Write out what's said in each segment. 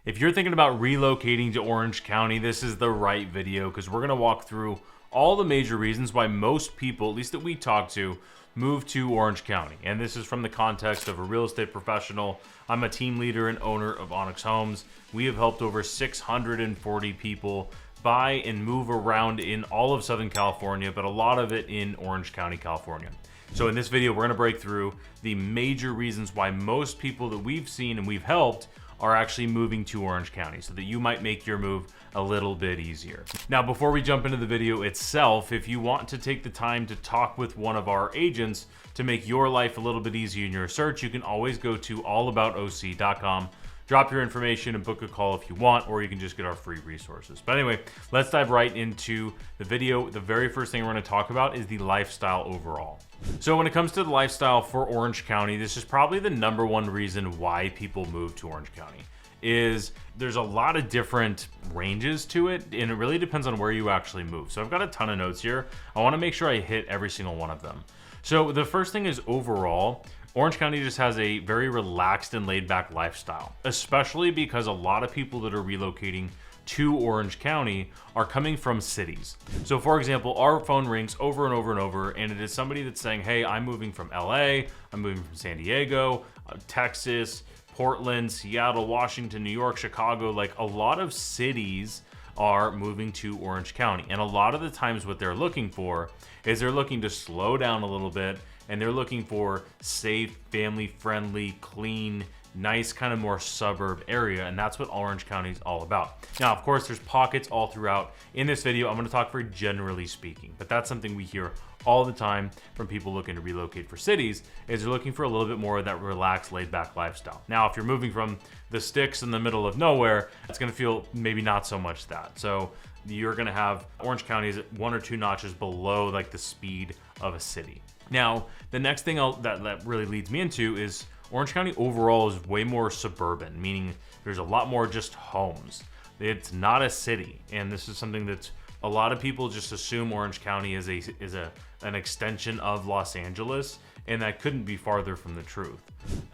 If you're thinking about relocating to Orange County, this is the right video because we're going to walk through all the major reasons why most people, at least that we talk to, move to Orange County. And this is from the context of a real estate professional. I'm a team leader and owner of Onyx Homes. We have helped over 640 people buy and move around in all of Southern California, but a lot of it in Orange County, California. So in this video, we're going to break through the major reasons why most people that we've seen and we've helped are actually moving to Orange County so that you might make your move a little bit easier. Now, before we jump into the video itself, if you want to take the time to talk with one of our agents to make your life a little bit easier in your search, you can always go to allaboutoc.com, drop your information and book a call if you want, or you can just get our free resources. But anyway, let's dive right into the video. The very first thing we're going to talk about is the lifestyle overall. So when it comes to the lifestyle for Orange County, this is probably the number one reason why people move to Orange County. Is there's a lot of different ranges to it, and it really depends on where you actually move. So I've got a ton of notes here. I want to make sure I hit every single one of them. So the first thing is overall, Orange County just has a very relaxed and laid back lifestyle, especially because a lot of people that are relocating to Orange County are coming from cities. So for example, our phone rings over and over and over, and it is somebody that's saying, hey, I'm moving from LA, I'm moving from San Diego, Texas, Portland, Seattle, Washington, New York, Chicago. Like a lot of cities are moving to Orange County. And a lot of the times what they're looking for is they're looking to slow down a little bit, and they're looking for safe, family-friendly, clean, nice, kind of more suburb area, and that's what Orange County is all about. Now, of course, there's pockets all throughout. In this video, I'm going to talk very generally speaking, but that's something we hear all the time from people looking to relocate for cities, is they're looking for a little bit more of that relaxed, laid-back lifestyle. Now, if you're moving from the sticks in the middle of nowhere, it's going to feel maybe not so much that. So you're going to have Orange County is one or two notches below like the speed of a city. Now, the next thing that really leads me into is Orange County overall is way more suburban, meaning there's a lot more just homes. It's not a city, and this is something that a lot of people just assume Orange County is an extension of Los Angeles, and that couldn't be farther from the truth.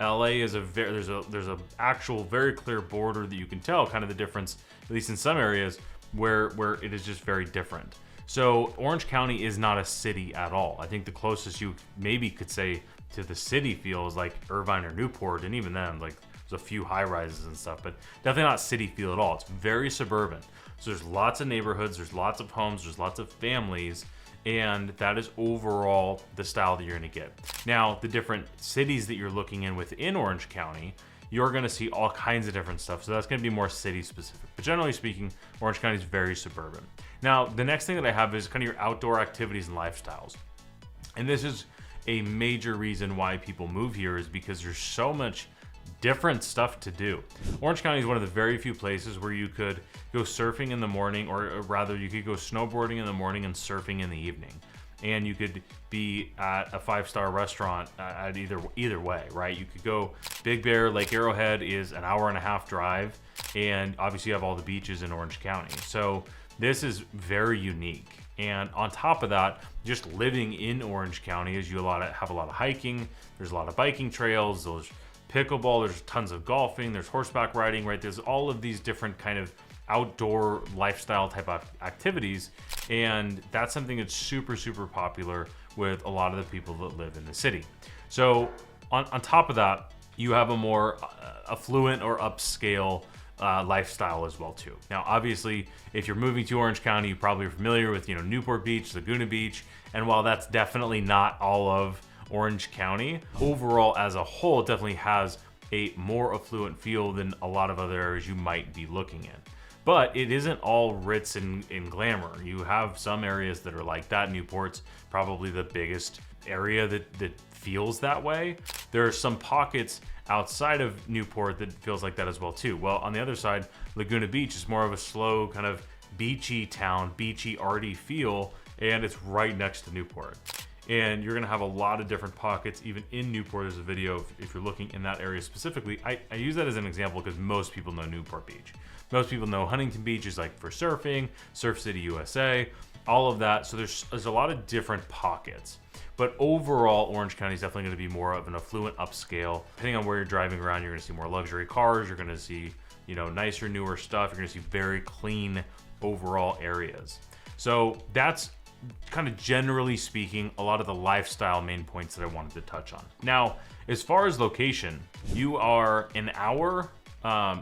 LA is there's a actual very clear border that you can tell kind of the difference, at least in some areas where it is just very different. So Orange County is not a city at all. I think the closest you maybe could say to the city feel is like Irvine or Newport, and even then, like there's a few high rises and stuff, but definitely not city feel at all. It's very suburban. So there's lots of neighborhoods, there's lots of homes, there's lots of families, and that is overall the style that you're gonna get. Now, the different cities that you're looking in within Orange County, you're gonna see all kinds of different stuff. So that's gonna be more city specific. But generally speaking, Orange County is very suburban. Now, the next thing that I have is kind of your outdoor activities and lifestyles. And this is a major reason why people move here, is because there's so much different stuff to do. Orange County is one of the very few places where you could go surfing in the morning, or rather you could go snowboarding in the morning and surfing in the evening. And you could be at a 5-star restaurant at either way, right? You could go Big Bear, Lake Arrowhead is an hour and a half drive, and obviously you have all the beaches in Orange County. So this is very unique. And on top of that, just living in Orange County is you have a lot of hiking, there's a lot of biking trails, there's pickleball, there's tons of golfing, there's horseback riding, right? There's all of these different kind of outdoor lifestyle type of activities, and that's something that's super, super popular with a lot of the people that live in the city. So on top of that, you have a more affluent or upscale lifestyle as well too. Now, obviously, if you're moving to Orange County, you probably are familiar with, Newport Beach, Laguna Beach, and while that's definitely not all of Orange County, overall as a whole, it definitely has a more affluent feel than a lot of other areas you might be looking in. But it isn't all ritz and glamour. You have some areas that are like that. Newport's probably the biggest area that feels that way. There are some pockets outside of Newport that feels like that as well too. Well, on the other side, Laguna Beach is more of a slow kind of beachy town, beachy arty feel, and it's right next to Newport. And you're gonna have a lot of different pockets, even in Newport. There's a video if you're looking in that area specifically. I use that as an example because most people know Newport Beach. Most people know Huntington Beach is like for surfing, Surf City USA, all of that. So there's a lot of different pockets. But overall, Orange County is definitely going to be more of an affluent upscale. Depending on where you're driving around, you're going to see more luxury cars. You're going to see, you know, nicer, newer stuff. You're gonna see very clean overall areas. So that's kind of generally speaking, a lot of the lifestyle main points that I wanted to touch on. Now, as far as location, you are an hour.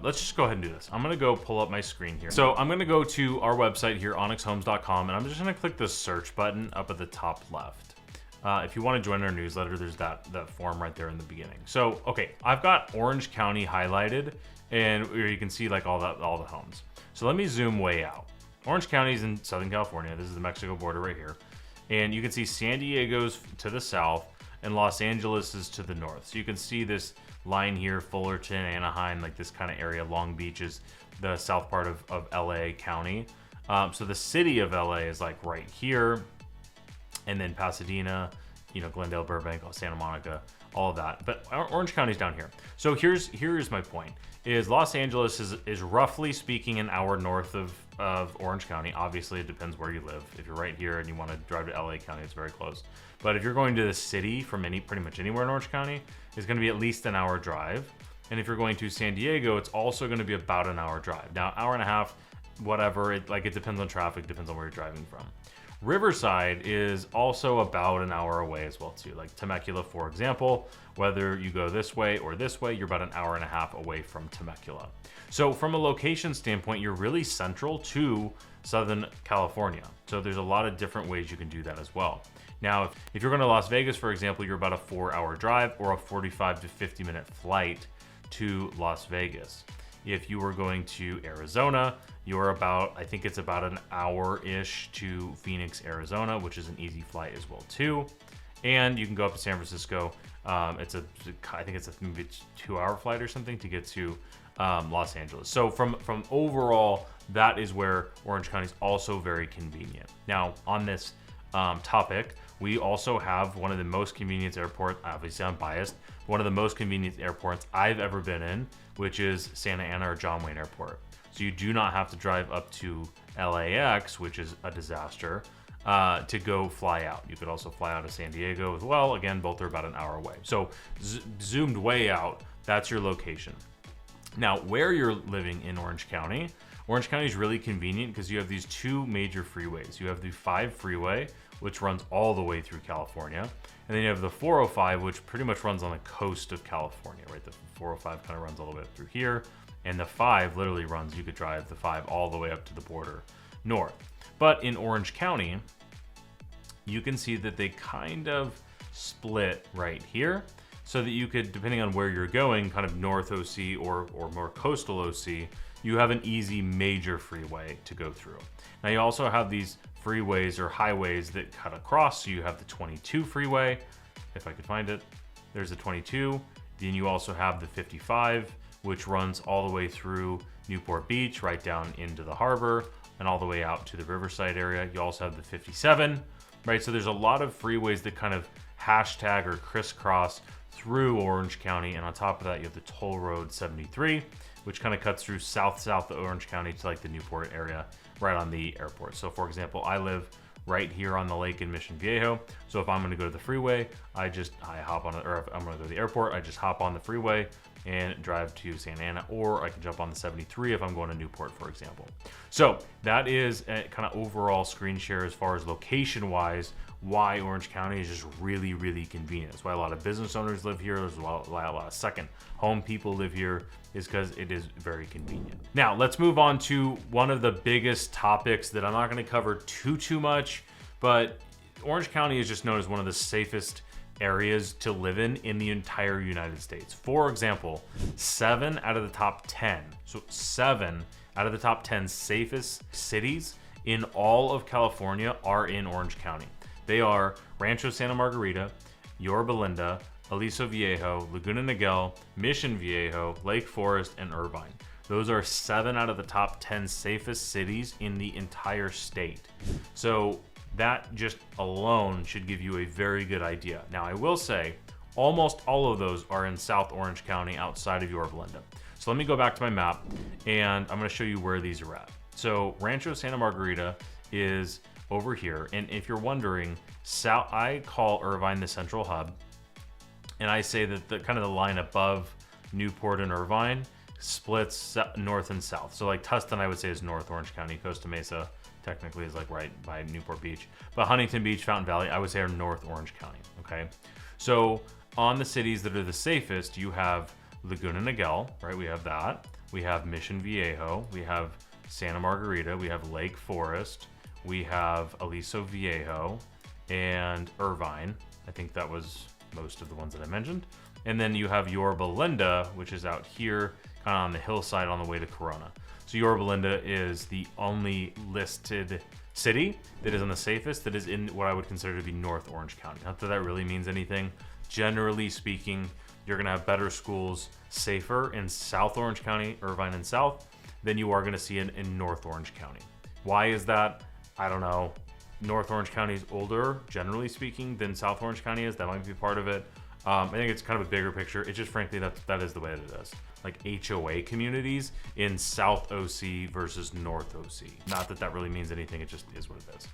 Let's just go ahead and do this. I'm gonna go pull up my screen here. So I'm gonna go to our website here, onyxhomes.com, and I'm just gonna click the search button up at the top left. If you want to join our newsletter, there's that form right there in the beginning. So, okay, I've got Orange County highlighted, and where you can see like all the homes. So let me zoom way out. Orange County is in Southern California. This is the Mexico border right here. And you can see San Diego's to the south and Los Angeles is to the north. So you can see this line here, Fullerton, Anaheim, like this kind of area. Long Beach is the south part of LA County. So the city of LA is like right here. And then Pasadena, you know, Glendale, Burbank, Santa Monica, all of that. But Orange County's down here. So here's my point. Is Los Angeles is roughly speaking an hour north of Orange County. Obviously, it depends where you live. If you're right here and you want to drive to LA County, it's very close. But if you're going to the city from pretty much anywhere in Orange County, it's going to be at least an hour drive. And if you're going to San Diego, it's also going to be about an hour drive. Now, hour and a half, whatever. It depends on traffic, depends on where you're driving from. Riverside is also about an hour away as well too. Like Temecula, for example, whether you go this way or this way, you're about an hour and a half away from Temecula. So from a location standpoint, you're really central to Southern California. So there's a lot of different ways you can do that as well. Now, if you're going to Las Vegas, for example, you're about a 4-hour drive or a 45 to 50 minute flight to Las Vegas. If you were going to Arizona, you're about, I think it's about an hour-ish to Phoenix, Arizona, which is an easy flight as well too. And you can go up to San Francisco. I think it's maybe a 2-hour flight or something to get to Los Angeles. So from overall, that is where Orange County is also very convenient. Now on this topic, we also have one of the most convenient airports. Obviously, I'm biased. One of the most convenient airports I've ever been in, which is Santa Ana or John Wayne Airport. So you do not have to drive up to LAX, which is a disaster, to go fly out. You could also fly out of San Diego as well. Again, both are about an hour away. So zoomed way out, that's your location. Now, where you're living in Orange County is really convenient because you have these two major freeways. You have the 5 freeway, which runs all the way through California. And then you have the 405, which pretty much runs on the coast of California, right? The 405 kind of runs all the way up through here. And the 5 literally runs, you could drive the 5 all the way up to the border north. But in Orange County, you can see that they kind of split right here so that you could, depending on where you're going, kind of north OC or more coastal OC, you have an easy major freeway to go through. Now you also have these freeways or highways that cut across. So you have the 22 freeway, if I could find it, there's the 22. Then you also have the 55, which runs all the way through Newport Beach, right down into the harbor and all the way out to the Riverside area. You also have the 57, right? So there's a lot of freeways that kind of hashtag or crisscross through Orange County. And on top of that, you have the toll road 73, which kind of cuts through south of Orange County to like the Newport area, right on the airport. So for example, I live right here on the lake in Mission Viejo. So if I'm going to go to the freeway, I hop on it, or if I'm going to go to the airport, I just hop on the freeway and drive to Santa Ana, or I can jump on the 73 if I'm going to Newport, for example. So that is a kind of overall screen share as far as location wise, why Orange County is just really, really convenient. That's why a lot of business owners live here. There's why a lot of second home people live here, is because it is very convenient. Now let's move on to one of the biggest topics that I'm not going to cover too much, but Orange County is just known as one of the safest areas to live in the entire United States. For example, 7 out of the top 10, so 7 out of the top 10 safest cities in all of California are in Orange County. They are Rancho Santa Margarita, Yorba Linda, Aliso Viejo, Laguna Niguel, Mission Viejo, Lake Forest, and Irvine. Those are 7 out of the top 10 safest cities in the entire state. So that just alone should give you a very good idea. Now, I will say almost all of those are in South Orange County outside of Yorba Linda. So let me go back to my map and I'm going to show you where these are at. So Rancho Santa Margarita is over here. And if you're wondering, I call Irvine the central hub. And I say that the kind of the line above Newport and Irvine splits north and south. So like Tustin, I would say, is North Orange County. Costa Mesa technically is like right by Newport Beach. But Huntington Beach, Fountain Valley, I would say are North Orange County, okay? So on the cities that are the safest, you have Laguna Niguel, right? We have that. We have Mission Viejo. We have Santa Margarita. We have Lake Forest. We have Aliso Viejo and Irvine. I think that was most of the ones that I mentioned. And then you have Yorba Linda, which is out here kind of on the hillside on the way to Corona. So Yorba Linda is the only listed city that is on the safest, that is in what I would consider to be North Orange County. Not that that really means anything. Generally speaking, you're going to have better schools, safer in South Orange County, Irvine and South, than you are going to see in North Orange County. Why is that? I don't know. North Orange County is older, generally speaking, than South Orange County is. That might be part of it. I think it's kind of a bigger picture. It's just, frankly, that is the way it is. Like HOA communities in South OC versus North OC. Not that that really means anything. It just is what it is.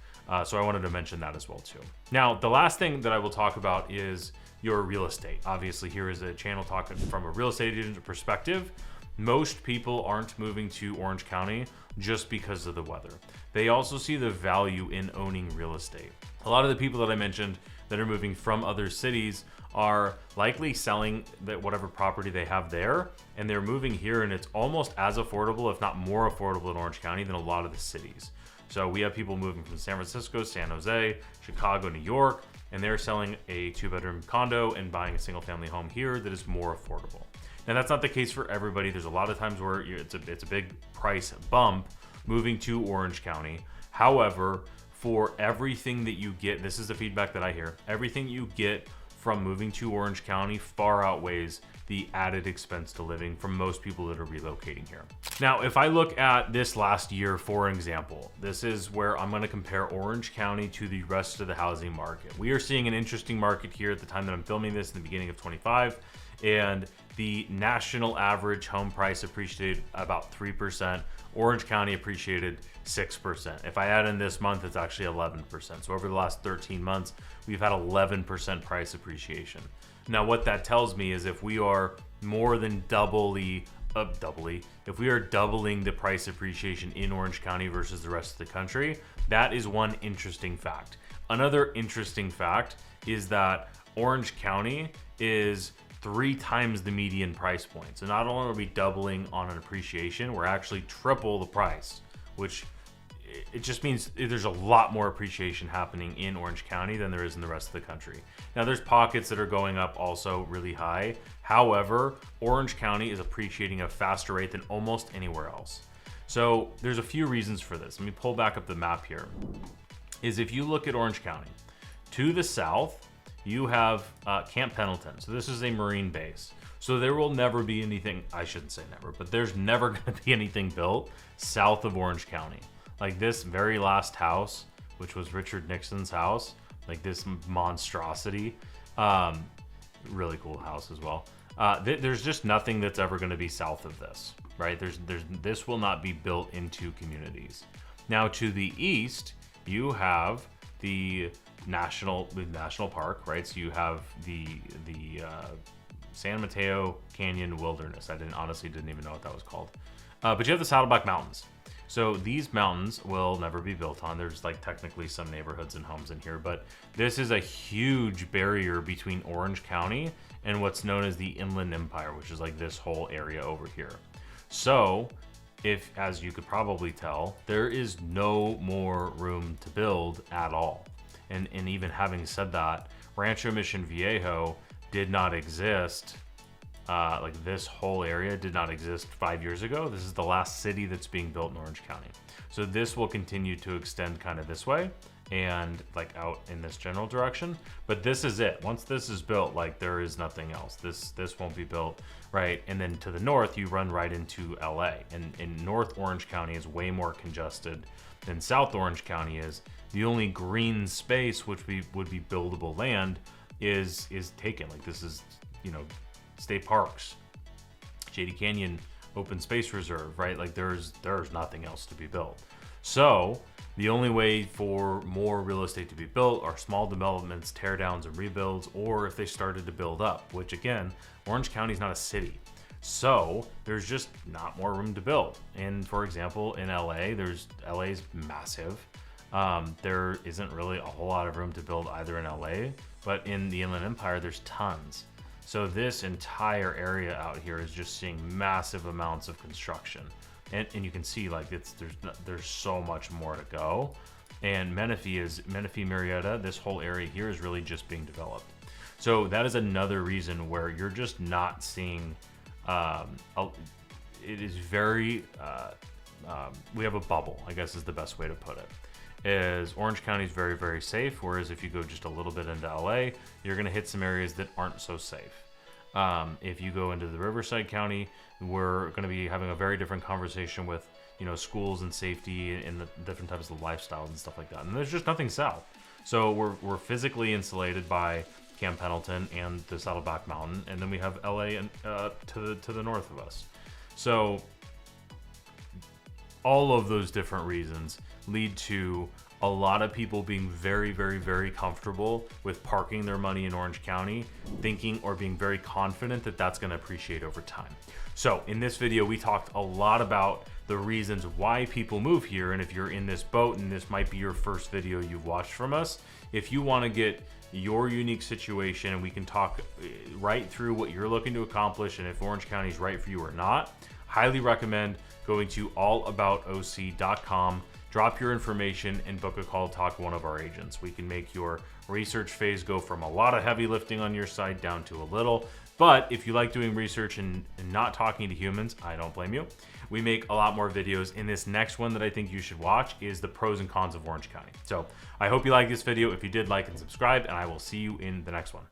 So I wanted to mention that as well too. Now, the last thing that I will talk about is your real estate. Obviously, here is a channel talking from a real estate agent perspective. Most people aren't moving to Orange County just because of the weather. They also see the value in owning real estate. A lot of the people that I mentioned that are moving from other cities are likely selling whatever property they have there, and they're moving here, and it's almost as affordable, if not more affordable, in Orange County than a lot of the cities. So we have people moving from San Francisco, San Jose, Chicago, New York, and they're selling a 2-bedroom condo and buying a single family home here that is more affordable. Now, that's not the case for everybody. There's a lot of times where it's a big price bump moving to Orange County. However, for everything that you get, this is the feedback that I hear, everything you get from moving to Orange County far outweighs the added expense to living from most people that are relocating here. Now, if I look at this last year, for example, this is where I'm going to compare Orange County to the rest of the housing market. We are seeing an interesting market here at the time that I'm filming this in the beginning of 25, and the national average home price appreciated about 3%. Orange County appreciated 6%. If I add in this month, it's actually 11%. So over the last 13 months, we've had 11% price appreciation. Now, what that tells me is if we are more than if we are doubling the price appreciation in Orange County versus the rest of the country, that is one interesting fact. Another interesting fact is that Orange County is 3 times the median price point. So not only are we doubling on an appreciation, we're actually triple the price, which it just means there's a lot more appreciation happening in Orange County than there is in the rest of the country. Now, there's pockets that are going up also really high. However, Orange County is appreciating at a faster rate than almost anywhere else. So there's a few reasons for this. Let me pull back up the map here. Is if you look at Orange County, to the south, you have Camp Pendleton. So this is a Marine base. So there will never be anything, I shouldn't say never, but there's never going to be anything built south of Orange County. Like this very last house, which was Richard Nixon's house, like this monstrosity, really cool house as well. There's just nothing that's ever going to be south of this, right? This will not be built into communities. Now to the east, you have the national park, right? So you have the San Mateo Canyon Wilderness. I honestly didn't even know what that was called. But you have the Saddleback Mountains. So these mountains will never be built on. There's like technically some neighborhoods and homes in here, but this is a huge barrier between Orange County and what's known as the Inland Empire, which is like this whole area over here. So if, as you could probably tell, there is no more room to build at all. And even having said that, Rancho Mission Viejo did not exist. Like this whole area did not exist 5 years ago. This is the last city that's being built in Orange County. So this will continue to extend kind of this way and like out in this general direction. But this is it. Once this is built, like there is nothing else. This won't be built, right? And then to the north, you run right into LA. And in North Orange County is way more congested than South Orange County is. The only green space which would be buildable land is taken. Like this is, you know, state parks, JD Canyon Open Space Reserve, right? Like there's nothing else to be built. So the only way for more real estate to be built are small developments, tear downs and rebuilds, or if they started to build up, which again, Orange County is not a city. So there's just not more room to build. And for example, in LA, LA's massive. There isn't really a whole lot of room to build either in LA, but in the Inland Empire, there's tons. So this entire area out here is just seeing massive amounts of construction. And you can see like there's so much more to go. And Menifee, Marietta, this whole area here is really just being developed. So that is another reason where you're just not seeing, it is very, we have a bubble, I guess is the best way to put it. Is Orange County is very, very safe, whereas if you go just a little bit into LA, you're gonna hit some areas that aren't so safe. If you go into the Riverside County, we're gonna be having a very different conversation with, you know, schools and safety and the different types of lifestyles and stuff like that. And there's just nothing south. So we're physically insulated by Camp Pendleton and the Saddleback Mountain, and then we have LA and to the north of us. So all of those different reasons lead to a lot of people being very, very, very comfortable with parking their money in Orange County, thinking or being very confident that that's going to appreciate over time. So in this video, we talked a lot about the reasons why people move here. And if you're in this boat and this might be your first video you've watched from us, if you want to get your unique situation and we can talk right through what you're looking to accomplish and if Orange County is right for you or not, highly recommend going to allaboutoc.com, drop your information and book a call to talk to one of our agents. We can make your research phase go from a lot of heavy lifting on your side down to a little. But if you like doing research and not talking to humans, I don't blame you. We make a lot more videos. In this next one that I think you should watch is the pros and cons of Orange County. So I hope you like this video. If you did, like and subscribe, and I will see you in the next one.